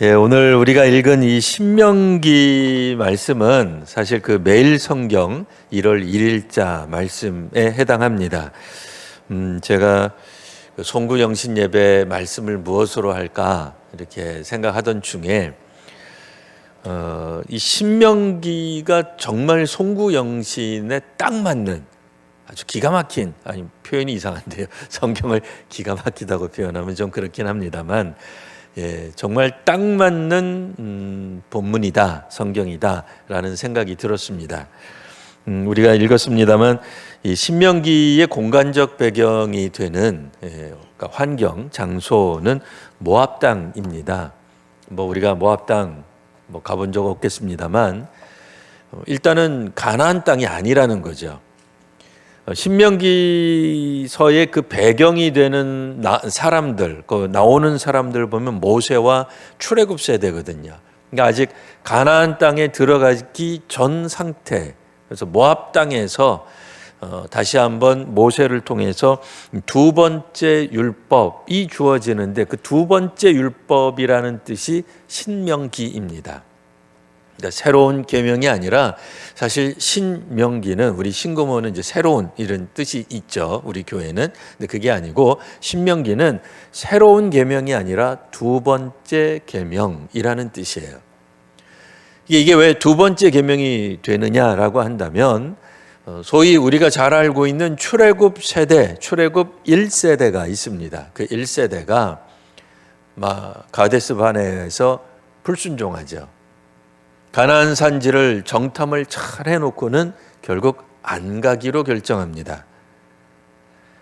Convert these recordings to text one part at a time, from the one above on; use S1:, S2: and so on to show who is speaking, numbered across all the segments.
S1: 오늘 우리가 읽은 이 신명기 말씀은 사실 그 매일 성경 1월 1일자 말씀에 해당합니다. 제가 송구영신 예배 말씀을 무엇으로 할까 이렇게 생각하던 중에 이 신명기가 정말 송구영신에 딱 맞는 아주 기가 막힌, 아니 표현이 이상한데요. 성경을 기가 막히다고 표현하면 좀 그렇긴 합니다만 정말 딱 맞는 본문이다, 성경이다라는 생각이 들었습니다. 우리가 읽었습니다만 이 신명기의 공간적 배경이 되는 그러니까 환경, 장소는 모압 땅입니다. 우리가 모압 땅 가본 적 없겠습니다만 일단은 가나안 땅이 아니라는 거죠. 신명기서의 그 배경이 되는 사람들, 나오는 사람들 보면 모세와 출애굽 세대거든요. 그러니까 아직 가나안 땅에 들어가기 전 상태. 그래서 모압 땅에서 다시 한번 모세를 통해서 두 번째 율법이 주어지는데 그 두 번째 율법이라는 뜻이 신명기입니다. 그러니까 새로운 계명이 아니라 사실 신명기는 우리 신금호는 이제 새로운 이런 뜻이 있죠. 우리 교회는. 근데 그게 아니고 신명기는 새로운 계명이 아니라 두 번째 계명이라는 뜻이에요. 이게 왜 두 번째 계명이 되느냐라고 한다면 소위 우리가 잘 알고 있는 출애굽 세대, 출애굽 1세대가 있습니다. 그 1세대가 가데스 바네아에서 불순종하죠. 가나안 산지를 정탐을 잘 해놓고는 결국 안 가기로 결정합니다.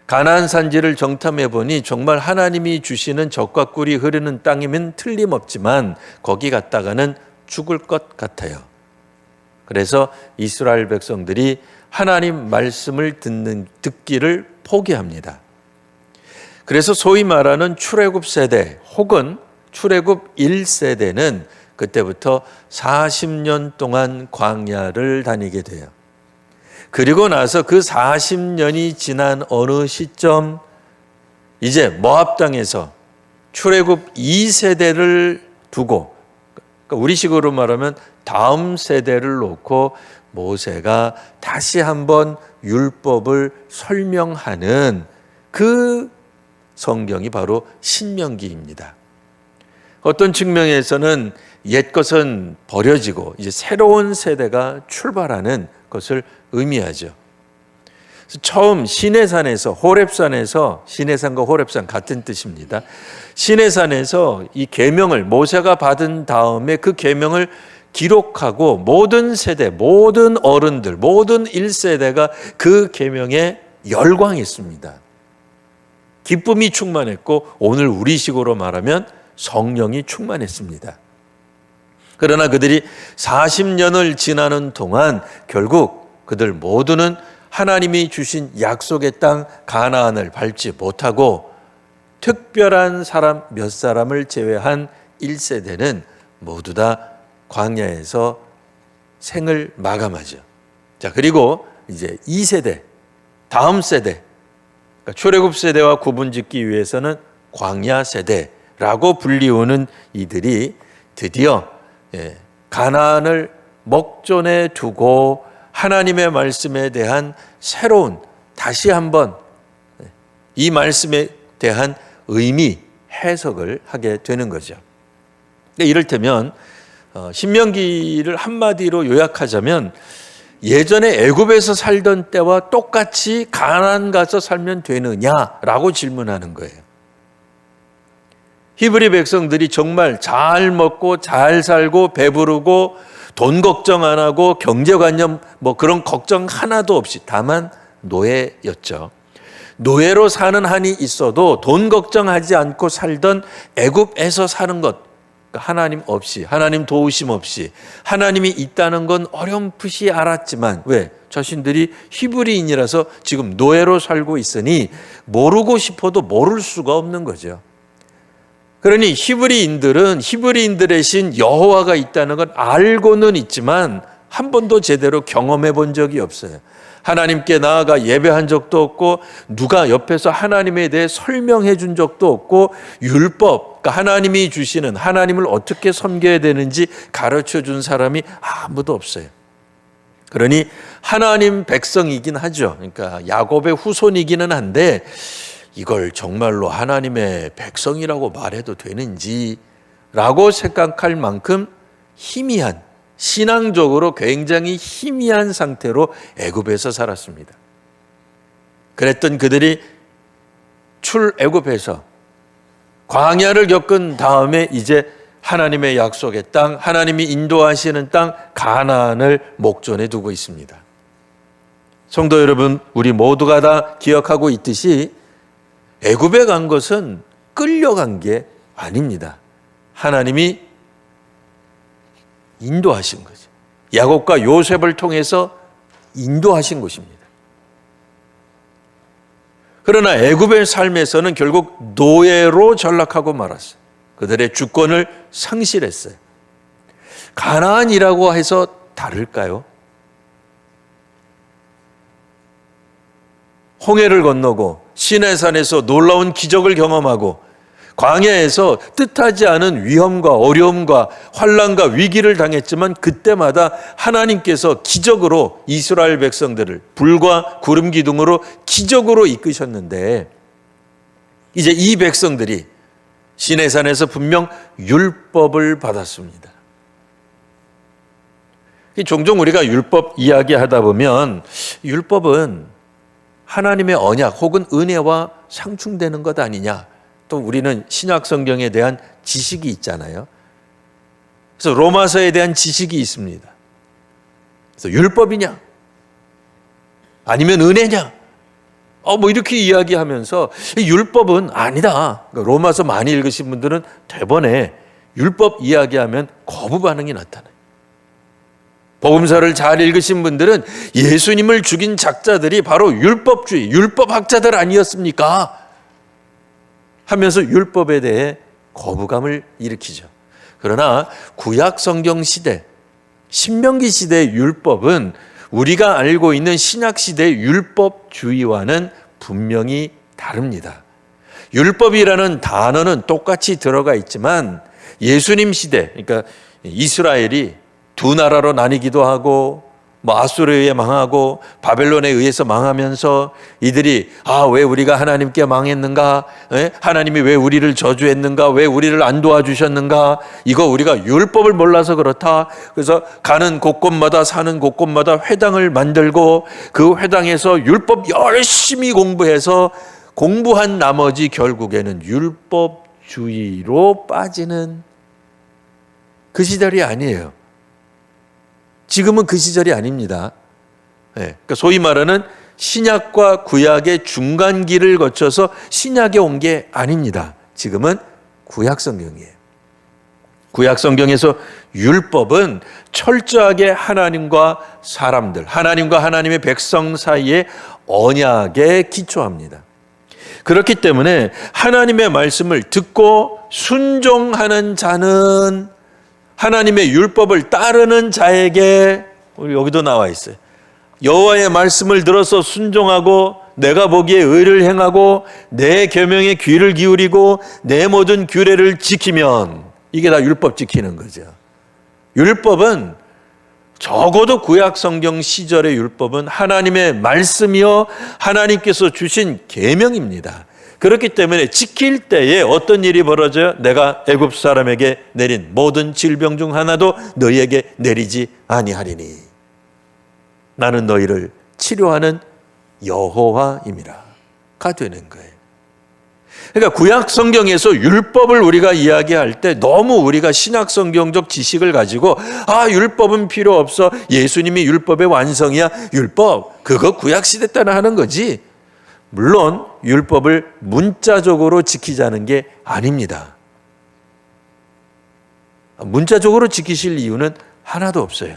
S1: 가나안 산지를 정탐해 보니 정말 하나님이 주시는 젖과 꿀이 흐르는 땅이면 틀림없지만 거기 갔다가는 죽을 것 같아요. 그래서 이스라엘 백성들이 하나님 말씀을 듣기를 포기합니다. 그래서 소위 말하는 출애굽 세대 혹은 출애굽 1세대는 그때부터 40년 동안 광야를 다니게 돼요. 그리고 나서 그 40년이 지난 어느 시점 이제 모압 땅에서 출애굽 2세대를 두고 그러니까 우리식으로 말하면 다음 세대를 놓고 모세가 다시 한번 율법을 설명하는 그 성경이 바로 신명기입니다. 어떤 측면에서는 옛 것은 버려지고 이제 새로운 세대가 출발하는 것을 의미하죠. 그래서 처음 시내산에서 호렙산에서 시내산과 호렙산 같은 뜻입니다. 시내산에서 이 계명을 모세가 받은 다음에 그 계명을 기록하고 모든 세대, 모든 어른들, 모든 1세대가 그 계명에 열광했습니다. 기쁨이 충만했고 오늘 우리식으로 말하면 성령이 충만했습니다. 그러나 그들이 40년을 지나는 동안 결국 그들 모두는 하나님이 주신 약속의 땅 가나안을 밟지 못하고 특별한 사람 몇 사람을 제외한 1세대는 모두 다 광야에서 생을 마감하죠. 자, 그리고 이제 2세대, 다음 세대, 그러니까 출애굽 세대와 구분짓기 위해서는 광야 세대라고 불리우는 이들이 드디어 가나안을 목전에 두고 하나님의 말씀에 대한 새로운 다시 한번 이 말씀에 대한 의미 해석을 하게 되는 거죠. 이를테면 신명기를 한마디로 요약하자면 예전에 애굽에서 살던 때와 똑같이 가나안 가서 살면 되느냐라고 질문하는 거예요. 히브리 백성들이 정말 잘 먹고 잘 살고 배부르고 돈 걱정 안 하고 경제관념 그런 걱정 하나도 없이 다만 노예였죠. 노예로 사는 한이 있어도 돈 걱정하지 않고 살던 애굽에서 사는 것 하나님 없이 하나님 도우심 없이 하나님이 있다는 건 어렴풋이 알았지만 왜? 자신들이 히브리인이라서 지금 노예로 살고 있으니 모르고 싶어도 모를 수가 없는 거죠. 그러니 히브리인들은 히브리인들의 신 여호와가 있다는 건 알고는 있지만 한 번도 제대로 경험해 본 적이 없어요. 하나님께 나아가 예배한 적도 없고 누가 옆에서 하나님에 대해 설명해 준 적도 없고 율법, 그러니까 하나님이 주시는 하나님을 어떻게 섬겨야 되는지 가르쳐 준 사람이 아무도 없어요. 그러니 하나님 백성이긴 하죠. 그러니까 야곱의 후손이기는 한데 이걸 정말로 하나님의 백성이라고 말해도 되는지라고 생각할 만큼 희미한, 신앙적으로 굉장히 희미한 상태로 애굽에서 살았습니다. 그랬던 그들이 출애굽해서 광야를 겪은 다음에 이제 하나님의 약속의 땅, 하나님이 인도하시는 땅 가나안을 목전에 두고 있습니다. 성도 여러분, 우리 모두가 다 기억하고 있듯이 애굽에 간 것은 끌려간 게 아닙니다. 하나님이 인도하신 거죠. 야곱과 요셉을 통해서 인도하신 것입니다. 그러나 애굽의 삶에서는 결국 노예로 전락하고 말았어요. 그들의 주권을 상실했어요. 가나안이라고 해서 다를까요? 홍해를 건너고 시내산에서 놀라운 기적을 경험하고 광야에서 뜻하지 않은 위험과 어려움과 환난과 위기를 당했지만 그때마다 하나님께서 기적으로 이스라엘 백성들을 불과 구름 기둥으로 기적으로 이끄셨는데 이제 이 백성들이 시내산에서 분명 율법을 받았습니다. 종종 우리가 율법 이야기하다 보면 율법은 하나님의 언약 혹은 은혜와 상충되는 것 아니냐. 또 우리는 신약 성경에 대한 지식이 있잖아요. 그래서 로마서에 대한 지식이 있습니다. 그래서 율법이냐? 아니면 은혜냐? 뭐 이렇게 이야기하면서 율법은 아니다. 그러니까 로마서 많이 읽으신 분들은 대번에 율법 이야기하면 거부 반응이 나타나요. 복음서를 잘 읽으신 분들은 예수님을 죽인 작자들이 바로 율법주의, 율법학자들 아니었습니까? 하면서 율법에 대해 거부감을 일으키죠. 그러나 구약 성경 시대, 신명기 시대의 율법은 우리가 알고 있는 신약 시대의 율법주의와는 분명히 다릅니다. 율법이라는 단어는 똑같이 들어가 있지만 예수님 시대, 그러니까 이스라엘이 두 나라로 나뉘기도 하고 아수르에 의해 망하고 바벨론에 의해서 망하면서 이들이 왜 우리가 하나님께 망했는가? 하나님이 왜 우리를 저주했는가? 왜 우리를 안 도와주셨는가? 이거 우리가 율법을 몰라서 그렇다. 그래서 가는 곳곳마다 사는 곳곳마다 회당을 만들고 그 회당에서 율법 열심히 공부해서 공부한 나머지 결국에는 율법주의로 빠지는 그 시절이 아니에요. 지금은 그 시절이 아닙니다. 그러니까 소위 말하는 신약과 구약의 중간기를 거쳐서 신약에 온 게 아닙니다. 지금은 구약 성경이에요. 구약 성경에서 율법은 철저하게 하나님과 사람들, 하나님과 하나님의 백성 사이의 언약에 기초합니다. 그렇기 때문에 하나님의 말씀을 듣고 순종하는 자는 하나님의 율법을 따르는 자에게, 우리 여기도 나와 있어요. 여호와의 말씀을 들어서 순종하고 내가 보기에 의를 행하고 내 계명에 귀를 기울이고 내 모든 규례를 지키면, 이게 다 율법 지키는 거죠. 율법은 적어도 구약 성경 시절의 율법은 하나님의 말씀이요 하나님께서 주신 계명입니다. 그렇기 때문에 지킬 때에 어떤 일이 벌어져요? 내가 애굽 사람에게 내린 모든 질병 중 하나도 너희에게 내리지 아니하리니 나는 너희를 치료하는 여호와임이라가 되는 거예요. 그러니까 구약 성경에서 율법을 우리가 이야기할 때 너무 우리가 신약 성경적 지식을 가지고 율법은 필요 없어, 예수님이 율법의 완성이야, 율법 그거 구약 시대 때나 하는 거지. 물론 율법을 문자적으로 지키자는 게 아닙니다. 문자적으로 지키실 이유는 하나도 없어요.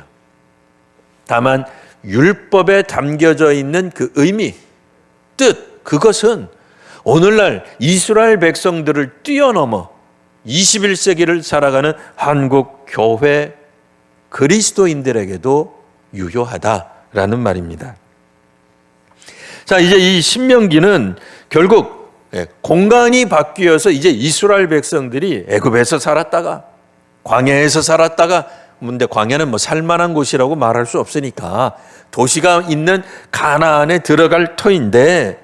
S1: 다만 율법에 담겨져 있는 그 의미, 뜻, 그것은 오늘날 이스라엘 백성들을 뛰어넘어 21세기를 살아가는 한국 교회 그리스도인들에게도 유효하다라는 말입니다. 자, 이제 이 신명기는 결국 공간이 바뀌어서 이제 이스라엘 백성들이 애굽에서 살았다가 광야에서 살았다가, 근데 광야는 뭐 살만한 곳이라고 말할 수 없으니까 도시가 있는 가나안에 들어갈 터인데,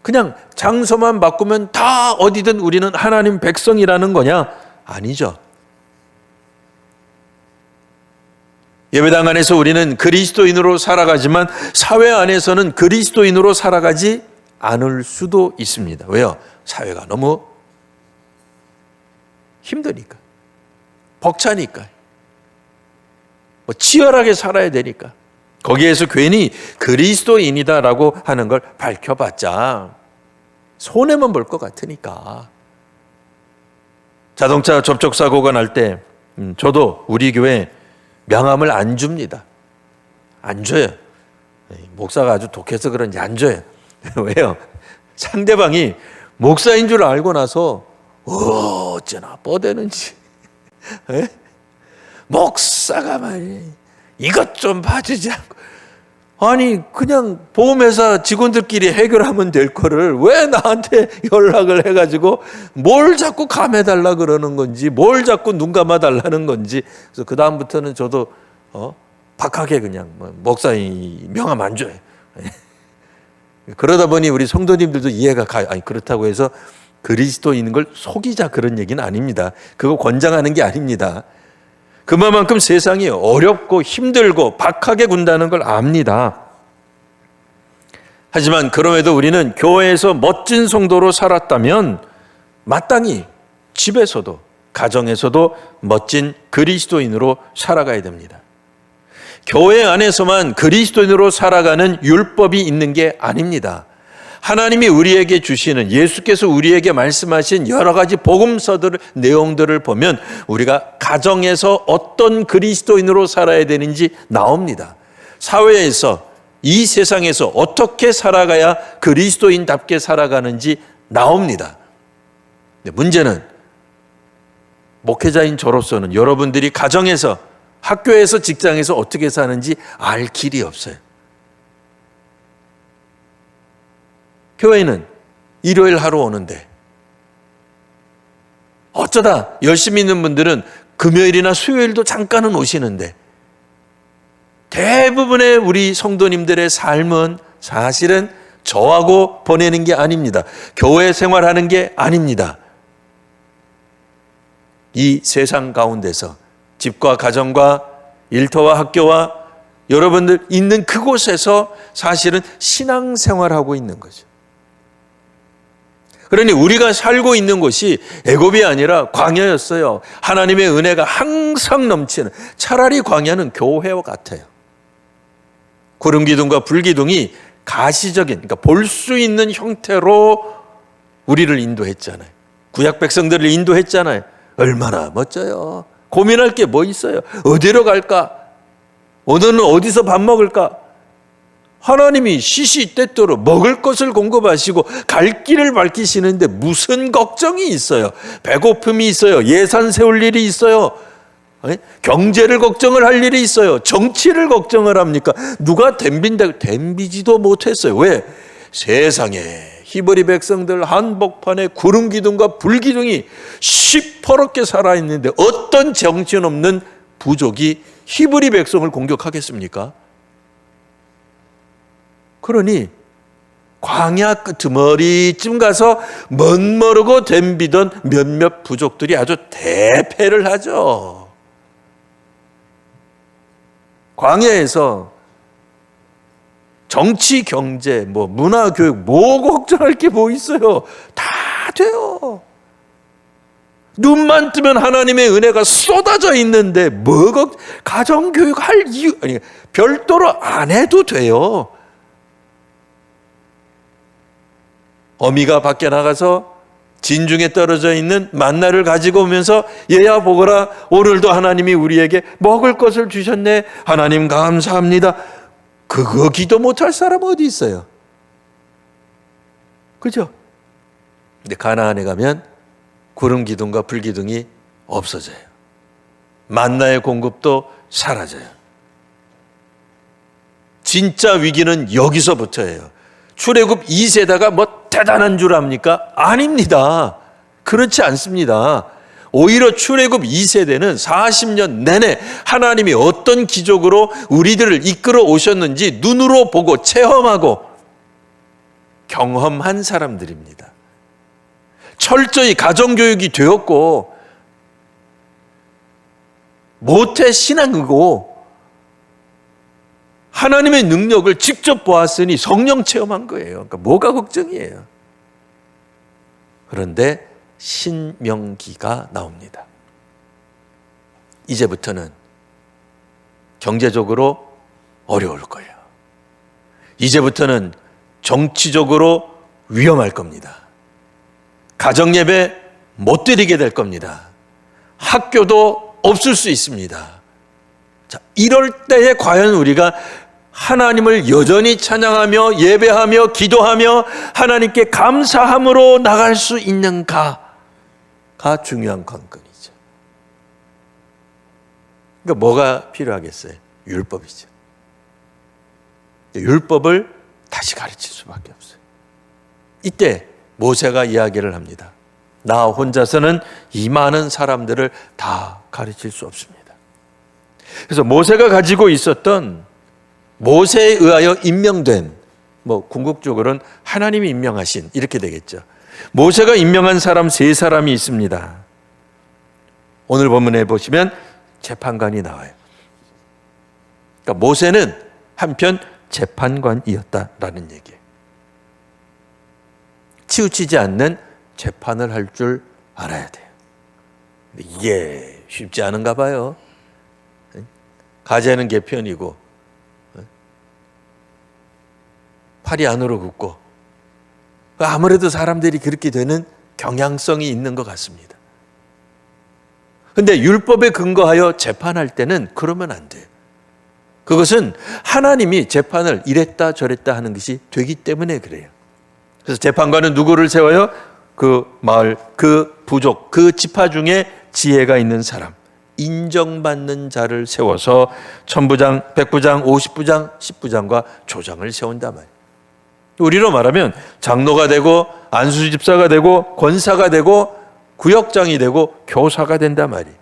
S1: 그냥 장소만 바꾸면 다 어디든 우리는 하나님 백성이라는 거냐? 아니죠. 예배당 안에서 우리는 그리스도인으로 살아가지만 사회 안에서는 그리스도인으로 살아가지 않을 수도 있습니다. 왜요? 사회가 너무 힘드니까, 벅차니까, 치열하게 살아야 되니까. 거기에서 괜히 그리스도인이다라고 하는 걸 밝혀봤자 손해만 볼 것 같으니까. 자동차 접촉사고가 날 때 저도 우리 교회 명함을 안 줍니다. 안 줘요. 목사가 아주 독해서 그런지 안 줘요. 왜요? 상대방이 목사인 줄 알고 나서 어쩌나 뻗대는지. 목사가 말이에요, 이것 좀 봐주지 않고, 아니 그냥 보험회사 직원들끼리 해결하면 될 거를 왜 나한테 연락을 해가지고 뭘 자꾸 감해달라 그러는 건지, 뭘 자꾸 눈 감아달라는 건지. 그래서 그 다음부터는 저도 박하게 그냥 목사의 명함 안 줘요. 그러다 보니 우리 성도님들도 이해가 가요. 아니 그렇다고 해서 그리스도인인 걸 속이자 그런 얘기는 아닙니다. 그거 권장하는 게 아닙니다. 그만큼 세상이 어렵고 힘들고 박하게 군다는 걸 압니다. 하지만 그럼에도 우리는 교회에서 멋진 성도로 살았다면 마땅히 집에서도 가정에서도 멋진 그리스도인으로 살아가야 됩니다. 교회 안에서만 그리스도인으로 살아가는 율법이 있는 게 아닙니다. 하나님이 우리에게 주시는, 예수께서 우리에게 말씀하신 여러 가지 복음서들 내용들을 보면 우리가 가정에서 어떤 그리스도인으로 살아야 되는지 나옵니다. 사회에서, 이 세상에서 어떻게 살아가야 그리스도인답게 살아가는지 나옵니다. 근데 문제는 목회자인 저로서는 여러분들이 가정에서, 학교에서, 직장에서 어떻게 사는지 알 길이 없어요. 교회는 일요일 하루 오는데 어쩌다 열심히 있는 분들은 금요일이나 수요일도 잠깐은 오시는데, 대부분의 우리 성도님들의 삶은 사실은 저하고 보내는 게 아닙니다. 교회 생활하는 게 아닙니다. 이 세상 가운데서 집과 가정과 일터와 학교와 여러분들 있는 그곳에서 사실은 신앙생활하고 있는 거죠. 그러니 우리가 살고 있는 곳이 애굽이 아니라 광야였어요. 하나님의 은혜가 항상 넘치는, 차라리 광야는 교회와 같아요. 구름기둥과 불기둥이 가시적인, 그러니까 볼 수 있는 형태로 우리를 인도했잖아요. 구약 백성들을 인도했잖아요. 얼마나 멋져요. 고민할 게 뭐 있어요? 어디로 갈까? 오늘은 어디서 밥 먹을까? 하나님이 시시때때로 먹을 것을 공급하시고 갈 길을 밝히시는데 무슨 걱정이 있어요? 배고픔이 있어요? 예산 세울 일이 있어요? 경제를 걱정을 할 일이 있어요? 정치를 걱정을 합니까? 누가 덤비지도 못했어요. 왜? 세상에 히브리 백성들 한복판에 구름기둥과 불기둥이 시퍼렇게 살아있는데 어떤 정신없는 부족이 히브리 백성을 공격하겠습니까? 그러니 광야 끄트머리쯤 가서 멋모르고 덤비던 몇몇 부족들이 아주 대패를 하죠. 광야에서 정치, 경제, 문화, 교육, 걱정할 게 뭐 있어요? 다 돼요. 눈만 뜨면 하나님의 은혜가 쏟아져 있는데 가정교육 할 이유, 아니, 별도로 안 해도 돼요. 어미가 밖에 나가서 진중에 떨어져 있는 만나를 가지고 오면서 얘야 보거라, 오늘도 하나님이 우리에게 먹을 것을 주셨네, 하나님 감사합니다. 그거 기도 못할 사람 어디 있어요? 그죠? 근데 가나안에 가면 구름 기둥과 불 기둥이 없어져요. 만나의 공급도 사라져요. 진짜 위기는 여기서부터예요. 출애굽 2세다가 뭐 대단한 줄 압니까? 아닙니다. 그렇지 않습니다. 오히려 출애굽 2세대는 40년 내내 하나님이 어떤 기적으로 우리들을 이끌어 오셨는지 눈으로 보고 체험하고 경험한 사람들입니다. 철저히 가정교육이 되었고 모태 신앙이고 하나님의 능력을 직접 보았으니 성령 체험한 거예요. 그러니까 뭐가 걱정이에요? 그런데 신명기가 나옵니다. 이제부터는 경제적으로 어려울 거예요. 이제부터는 정치적으로 위험할 겁니다. 가정예배 못 드리게 될 겁니다. 학교도 없을 수 있습니다. 자, 이럴 때에 과연 우리가 하나님을 여전히 찬양하며 예배하며 기도하며 하나님께 감사함으로 나갈 수 있는가가 중요한 관건이죠. 그러니까 뭐가 필요하겠어요? 율법이죠. 율법을 다시 가르칠 수밖에 없어요. 이때 모세가 이야기를 합니다. 나 혼자서는 이 많은 사람들을 다 가르칠 수 없습니다. 그래서 모세가 가지고 있었던 모세에 의하여 임명된, 궁극적으로는 하나님이 임명하신 이렇게 되겠죠. 모세가 임명한 사람 3사람이 있습니다. 오늘 본문에 보시면 재판관이 나와요. 그러니까 모세는 한편 재판관이었다라는 얘기예요. 치우치지 않는 재판을 할 줄 알아야 돼요. 이게 쉽지 않은가 봐요. 가재는 개편이고 팔이 안으로 굽고 아무래도 사람들이 그렇게 되는 경향성이 있는 것 같습니다. 그런데 율법에 근거하여 재판할 때는 그러면 안 돼요. 그것은 하나님이 재판을 이랬다 저랬다 하는 것이 되기 때문에 그래요. 그래서 재판관은 누구를 세워요? 그 마을, 그 부족, 그 지파 중에 지혜가 있는 사람, 인정받는 자를 세워서 천부장, 백부장, 50부장, 10부장과 조장을 세운단 말이에요. 우리로 말하면 장로가 되고 안수집사가 되고 권사가 되고 구역장이 되고 교사가 된단 말이에요.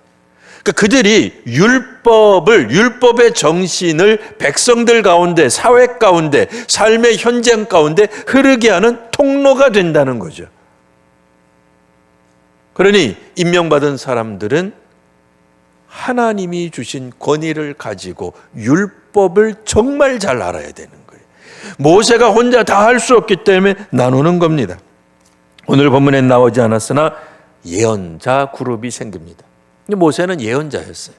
S1: 그러니까 그들이 율법의 정신을 백성들 가운데, 사회 가운데, 삶의 현장 가운데 흐르게 하는 통로가 된다는 거죠. 그러니 임명받은 사람들은 하나님이 주신 권위를 가지고 율법을 정말 잘 알아야 되는 거예요. 모세가 혼자 다 할 수 없기 때문에 나누는 겁니다. 오늘 본문엔 나오지 않았으나 예언자 그룹이 생깁니다. 모세는 예언자였어요.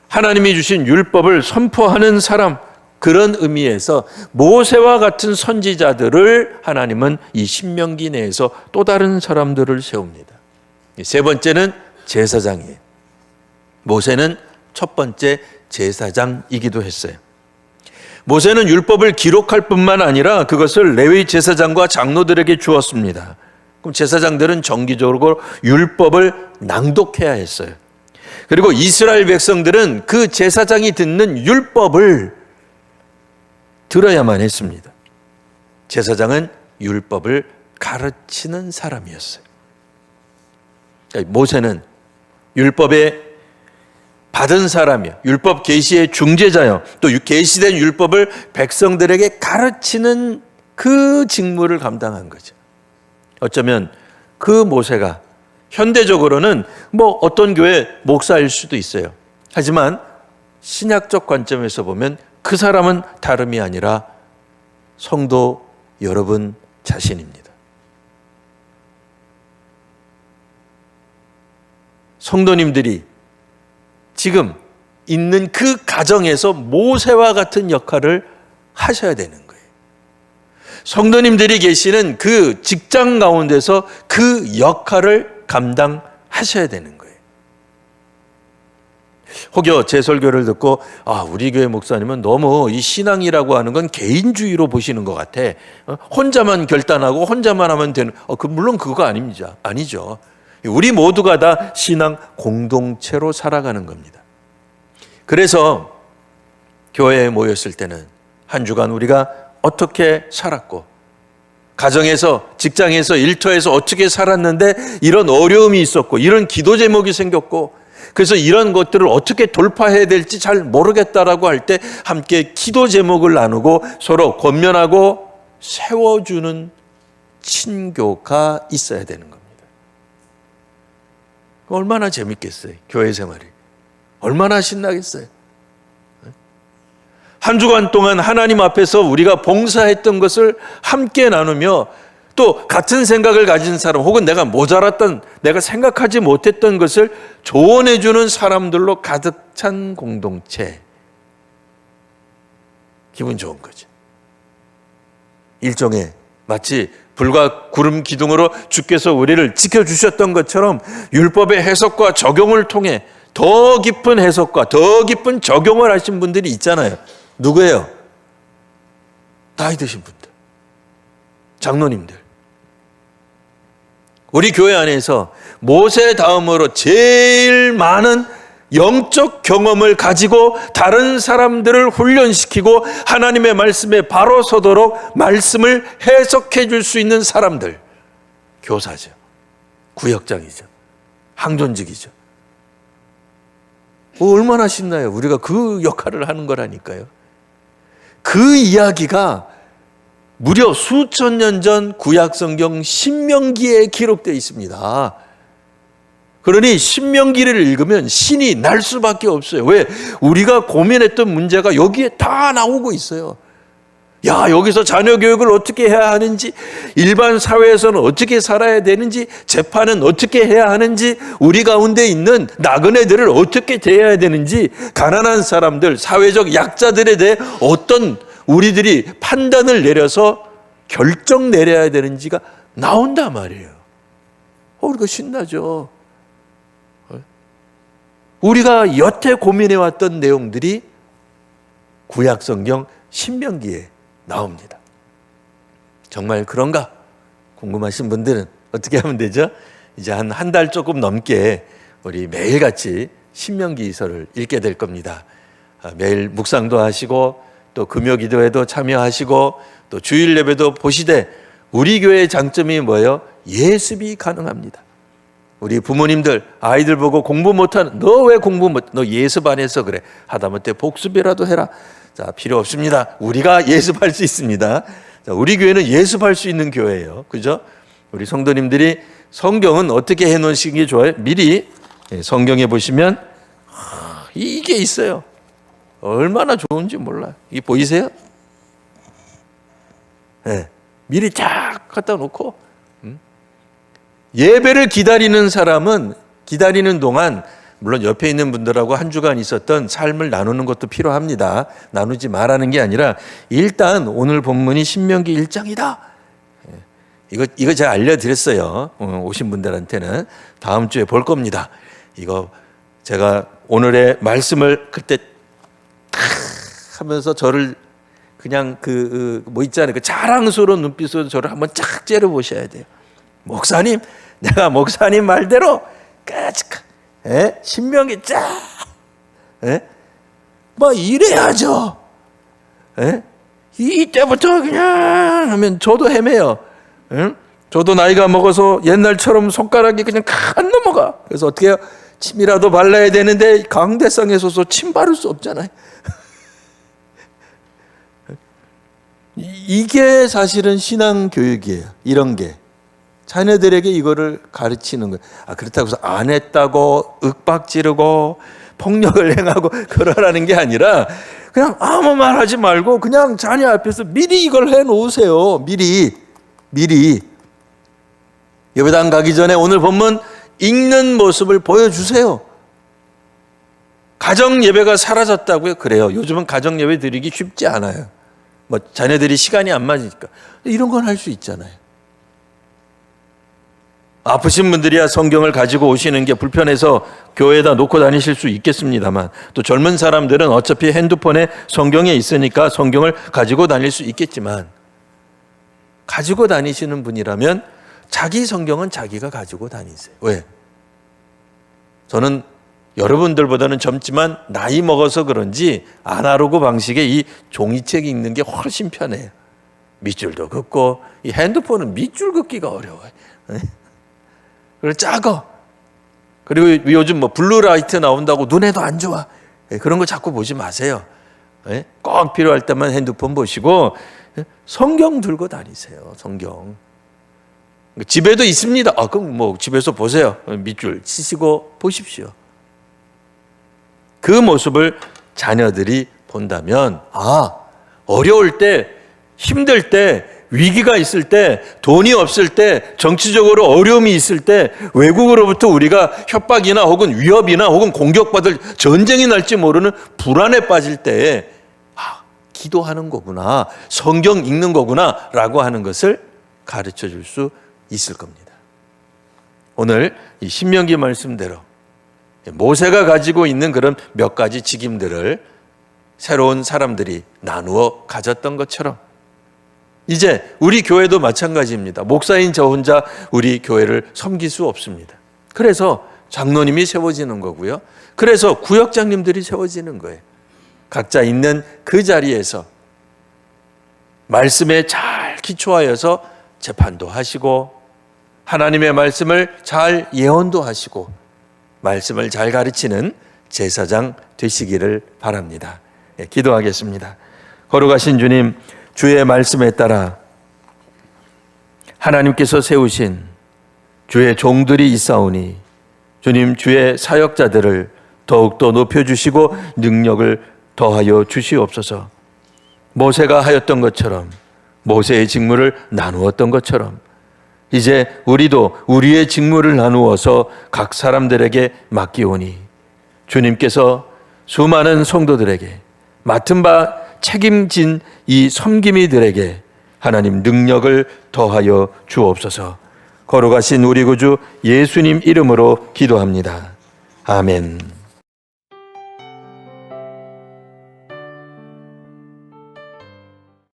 S1: 하나님이 주신 율법을 선포하는 사람, 그런 의미에서 모세와 같은 선지자들을 하나님은 이 신명기 내에서 또 다른 사람들을 세웁니다. 3번째는 제사장이에요. 모세는 첫 번째 제사장이기도 했어요. 모세는 율법을 기록할 뿐만 아니라 그것을 레위 제사장과 장로들에게 주었습니다. 그럼 제사장들은 정기적으로 율법을 낭독해야 했어요. 그리고 이스라엘 백성들은 그 제사장이 듣는 율법을 들어야만 했습니다. 제사장은 율법을 가르치는 사람이었어요. 모세는 율법에 받은 사람이요, 율법 계시의 중재자요, 또 계시된 율법을 백성들에게 가르치는 그 직무를 감당한 거죠. 어쩌면 그 모세가 현대적으로는 어떤 교회 목사일 수도 있어요. 하지만 신약적 관점에서 보면 그 사람은 다름이 아니라 성도 여러분 자신입니다. 성도님들이 지금 있는 그 가정에서 모세와 같은 역할을 하셔야 되는 거예요. 성도님들이 계시는 그 직장 가운데서 그 역할을 감당하셔야 되는 거예요. 혹여 제 설교를 듣고 우리 교회 목사님은 너무 이 신앙이라고 하는 건 개인주의로 보시는 것 같아. 혼자만 결단하고 혼자만 하면 되는. 물론 그거 아니죠. 우리 모두가 다 신앙 공동체로 살아가는 겁니다. 그래서 교회에 모였을 때는 한 주간 우리가 어떻게 살았고, 가정에서, 직장에서, 일터에서 어떻게 살았는데 이런 어려움이 있었고, 이런 기도 제목이 생겼고, 그래서 이런 것들을 어떻게 돌파해야 될지 잘 모르겠다라고 할 때 함께 기도 제목을 나누고 서로 권면하고 세워주는 친교가 있어야 되는 겁니다. 얼마나 재밌겠어요, 교회 생활이. 얼마나 신나겠어요. 한 주간 동안 하나님 앞에서 우리가 봉사했던 것을 함께 나누며 또 같은 생각을 가진 사람 혹은 내가 모자랐던, 내가 생각하지 못했던 것을 조언해 주는 사람들로 가득 찬 공동체. 기분 좋은 거죠. 일종의 마치 불과 구름 기둥으로 주께서 우리를 지켜주셨던 것처럼 율법의 해석과 적용을 통해 더 깊은 해석과 더 깊은 적용을 하신 분들이 있잖아요. 누구예요? 나이 드신 분들, 장로님들. 우리 교회 안에서 모세 다음으로 제일 많은 영적 경험을 가지고 다른 사람들을 훈련시키고 하나님의 말씀에 바로 서도록 말씀을 해석해 줄 수 있는 사람들, 교사죠, 구역장이죠, 항존직이죠. 얼마나 신나요. 우리가 그 역할을 하는 거라니까요. 그 이야기가 무려 수천 년 전 구약성경 신명기에 기록되어 있습니다. 그러니 신명기를 읽으면 신이 날 수밖에 없어요. 왜? 우리가 고민했던 문제가 여기에 다 나오고 있어요. 야, 여기서 자녀 교육을 어떻게 해야 하는지, 일반 사회에서는 어떻게 살아야 되는지, 재판은 어떻게 해야 하는지, 우리 가운데 있는 나그네들을 어떻게 대해야 되는지, 가난한 사람들, 사회적 약자들에 대해 어떤 우리들이 판단을 내려서 결정 내려야 되는지가 나온단 말이에요. 우리가 신나죠. 우리가 여태 고민해왔던 내용들이 구약성경 신명기에 나옵니다. 정말 그런가? 궁금하신 분들은 어떻게 하면 되죠? 이제 한 달 조금 넘게 우리 매일같이 신명기서를 읽게 될 겁니다. 매일 묵상도 하시고 또 금요기도에도 참여하시고 또 주일 예배도 보시되 우리 교회의 장점이 뭐예요? 예습이 가능합니다. 우리 부모님들 아이들 보고 공부 못하는, 너 왜 공부 못, 너 예습 안 해서 그래. 하다못해 복습이라도 해라. 자, 필요 없습니다. 우리가 예습할 수 있습니다. 자, 우리 교회는 예습할 수 있는 교회예요. 그죠? 우리 성도님들이 성경은 어떻게 해놓으시는 게 좋아요? 미리 성경에 보시면 이게 있어요. 얼마나 좋은지 몰라요. 이게 보이세요? 네. 미리 쫙 갖다 놓고 예배를 기다리는 사람은 기다리는 동안 물론 옆에 있는 분들하고 한 주간 있었던 삶을 나누는 것도 필요합니다. 나누지 말라는 게 아니라 일단 오늘 본문이 신명기 1장이다. 이거 제가 알려드렸어요. 오신 분들한테는 다음 주에 볼 겁니다. 이거 제가 오늘의 말씀을 그때 하면서 저를 그냥 뭐 있잖아요. 그 자랑스러운 눈빛으로 저를 한번 쫙 째려보셔야 돼요. 목사님, 내가 목사님 말대로 까짓 신명기 쫙 뭐 이래야죠. 이때부터 그냥 하면 저도 헤매요. 저도 나이가 먹어서 옛날처럼 손가락이 그냥 안 넘어가. 그래서 어떻게 해요? 침이라도 발라야 되는데 강대상에 서서 침 바를 수 없잖아요. 이게 사실은 신앙 교육이에요. 이런 게 자녀들에게 이거를 가르치는 거예요. 그렇다고 해서 안 했다고 윽박지르고 폭력을 행하고 그러라는 게 아니라 그냥 아무 말 하지 말고 그냥 자녀 앞에서 미리 이걸 해놓으세요. 미리 예배당 가기 전에 오늘 본문 읽는 모습을 보여주세요. 가정 예배가 사라졌다고요? 그래요. 요즘은 가정 예배 드리기 쉽지 않아요. 뭐 자녀들이 시간이 안 맞으니까 이런 건 할 수 있잖아요. 아프신 분들이야 성경을 가지고 오시는 게 불편해서 교회에다 놓고 다니실 수 있겠습니다만 또 젊은 사람들은 어차피 핸드폰에 성경에 있으니까 성경을 가지고 다닐 수 있겠지만 가지고 다니시는 분이라면 자기 성경은 자기가 가지고 다니세요. 왜? 저는 여러분들보다는 젊지만 나이 먹어서 그런지 아날로그 방식의 이 종이책 읽는 게 훨씬 편해요. 밑줄도 긋고, 이 핸드폰은 밑줄 긋기가 어려워요. 그리고 작아. 그리고 요즘 뭐 블루라이트 나온다고 눈에도 안 좋아. 그런 거 자꾸 보지 마세요. 꼭 필요할 때만 핸드폰 보시고 성경 들고 다니세요. 성경. 집에도 있습니다. 그럼 뭐 집에서 보세요. 밑줄 치시고 보십시오. 그 모습을 자녀들이 본다면, 어려울 때, 힘들 때, 위기가 있을 때, 돈이 없을 때, 정치적으로 어려움이 있을 때, 외국으로부터 우리가 협박이나 혹은 위협이나 혹은 공격받을 전쟁이 날지 모르는 불안에 빠질 때에 기도하는 거구나, 성경 읽는 거구나 라고 하는 것을 가르쳐 줄 수 있을 겁니다. 오늘 이 신명기 말씀대로 모세가 가지고 있는 그런 몇 가지 직임들을 새로운 사람들이 나누어 가졌던 것처럼 이제 우리 교회도 마찬가지입니다. 목사인 저 혼자 우리 교회를 섬길 수 없습니다. 그래서 장로님이 세워지는 거고요. 그래서 구역장님들이 세워지는 거예요. 각자 있는 그 자리에서 말씀에 잘 기초하여서 재판도 하시고 하나님의 말씀을 잘 예언도 하시고 말씀을 잘 가르치는 제사장 되시기를 바랍니다. 기도하겠습니다. 거룩하신 주님, 주의 말씀에 따라 하나님께서 세우신 주의 종들이 있사오니 주님, 주의 사역자들을 더욱더 높여주시고 능력을 더하여 주시옵소서. 모세가 하였던 것처럼, 모세의 직무를 나누었던 것처럼 이제 우리도 우리의 직무를 나누어서 각 사람들에게 맡기오니 주님께서 수많은 성도들에게 맡은 바 책임진 이 섬김이들에게 하나님 능력을 더하여 주옵소서. 거룩하신 우리 구주 예수님 이름으로 기도합니다. 아멘.